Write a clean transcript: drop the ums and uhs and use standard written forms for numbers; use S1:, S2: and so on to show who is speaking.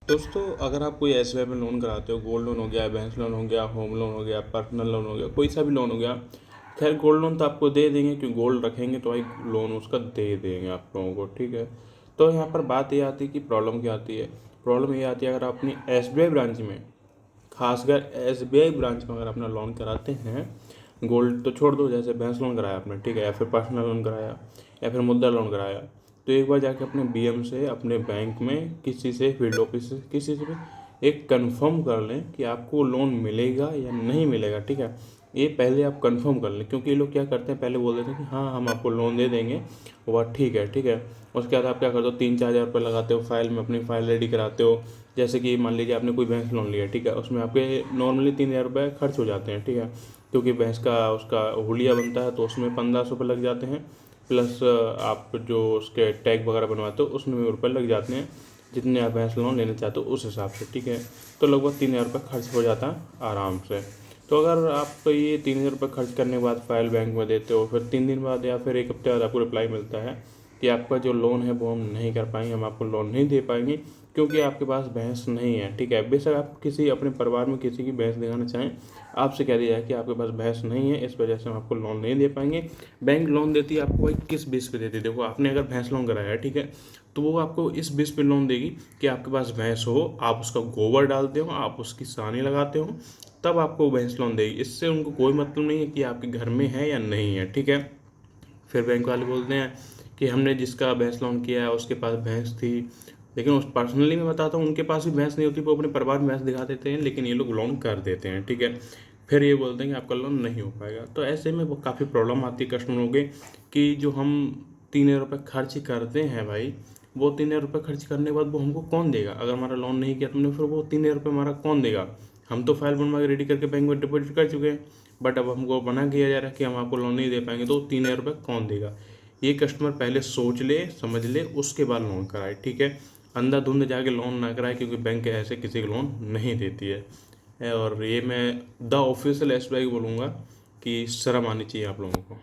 S1: दोस्तों, अगर आप कोई एसबीआई में लोन कराते हो, गोल्ड लोन हो गया, बैंक लोन हो गया, होम लोन हो गया, पर्सनल लोन हो गया, कोई सा भी लोन हो गया। खैर, गोल्ड लोन तो आपको दे देंगे क्योंकि गोल्ड रखेंगे तो भाई लोन उसका दे देंगे आप लोगों को, ठीक है। तो यहाँ पर बात ये आती है कि प्रॉब्लम क्या आती है। प्रॉब्लम ये आती है, अगर आप अपनी एसबीआई ब्रांच में, खासकर एसबीआई ब्रांच में अगर अपना लोन कराते हैं, गोल्ड तो छोड़ दो, जैसे बैंक लोन कराया आपने, ठीक है, या फिर पर्सनल लोन कराया या फिर मुद्रा लोन कराया, तो एक बार जाके अपने बीएम से, अपने बैंक में किसी से, फील्ड ऑफिस से, किसी से भी एक कंफर्म कर लें कि आपको लोन मिलेगा या नहीं मिलेगा, ठीक है। ये पहले आप कंफर्म कर लें, क्योंकि ये लोग क्या करते हैं, पहले बोल देते हैं कि हाँ हम आपको लोन दे देंगे, वो बात ठीक है, ठीक है। उसके बाद आप क्या करते हो, 3-4 हज़ार रुपये लगाते हो फाइल में, अपनी फाइल रेडी कराते हो। जैसे कि मान लीजिए आपने कोई बैंक लोन लिया, ठीक है, उसमें आपके नॉर्मली 3 हज़ार रुपये खर्च हो जाते हैं, ठीक है, क्योंकि भैंस का उसका हुलिया बनता है तो उसमें 1500 रुपये लग जाते हैं, प्लस आप जो उसके टैग वगैरह बनवाते हो उसमें भी रुपये लग जाते हैं, जितने आप भैंस लोन लेना चाहते हो उस हिसाब से, ठीक है। तो लगभग 3 हज़ार रुपये खर्च हो जाता है आराम से। तो अगर आप ये 3 हज़ार रुपये खर्च करने के बाद फाइल बैंक में देते हो, फिर 3 दिन बाद या फिर एक हफ्ते बाद आपको रिप्लाई मिलता है कि आपका जो लोन है वो हम नहीं कर पाएंगे, हम आपको लोन नहीं दे पाएंगे क्योंकि आपके पास भैंस नहीं है, ठीक है। बेशक आप किसी अपने परिवार में किसी की भैंस दिखाना चाहें, आपसे कह दिया जाए कि आपके पास भैंस नहीं है, इस वजह से हम आपको लोन नहीं दे पाएंगे। बैंक लोन देती है आपको भाई किस बेस पे देती है, देखो आपने अगर भैंस लोन कराया है, ठीक है, तो वो आपको इस बेस पे लोन देगी कि आपके पास भैंस हो, आप उसका गोबर डालते हो, आप उसकी सानी लगाते हो, तब आपको भैंस लोन देगी। इससे उनको कोई मतलब नहीं है कि आपके घर में है या नहीं है, ठीक है। फिर बैंक वाले बोलते हैं कि हमने जिसका भैंस लोन किया है उसके पास भैंस थी, लेकिन उस पर्सनली मैं बताता हूँ उनके पास भी भैंस नहीं होती, वो अपने परिवार में भैंस दिखा देते हैं, लेकिन ये लोग लोन कर देते हैं, ठीक है। फिर ये बोलते हैं कि आपका लोन नहीं हो पाएगा। तो ऐसे में वो काफ़ी प्रॉब्लम आती है कस्टमरों के कि जो हम 3 हज़ार रुपये खर्च करते हैं भाई, वो 3 हज़ार रुपये खर्च करने के बाद वो हमको कौन देगा। अगर हमारा लोन नहीं किया तुमने, फिर वो 3 हज़ार रुपये हमारा कौन देगा। हम तो फाइल बनवा के रेडी करके बैंक में डिपॉजिट कर चुके हैं, बट अब हमको मना किया जा रहा है कि हम आपको लोन नहीं दे पाएंगे, तो 3 हज़ार रुपये कौन देगा। ये कस्टमर पहले सोच ले, समझ ले, उसके बाद लोन कराए, ठीक है। अंधाधुंध जाके लोन ना कराए, क्योंकि बैंक ऐसे किसी को लोन नहीं देती है। और ये मैं द ऑफिशियल एसबीआई बोलूँगा कि शर्म आनी चाहिए आप लोगों को।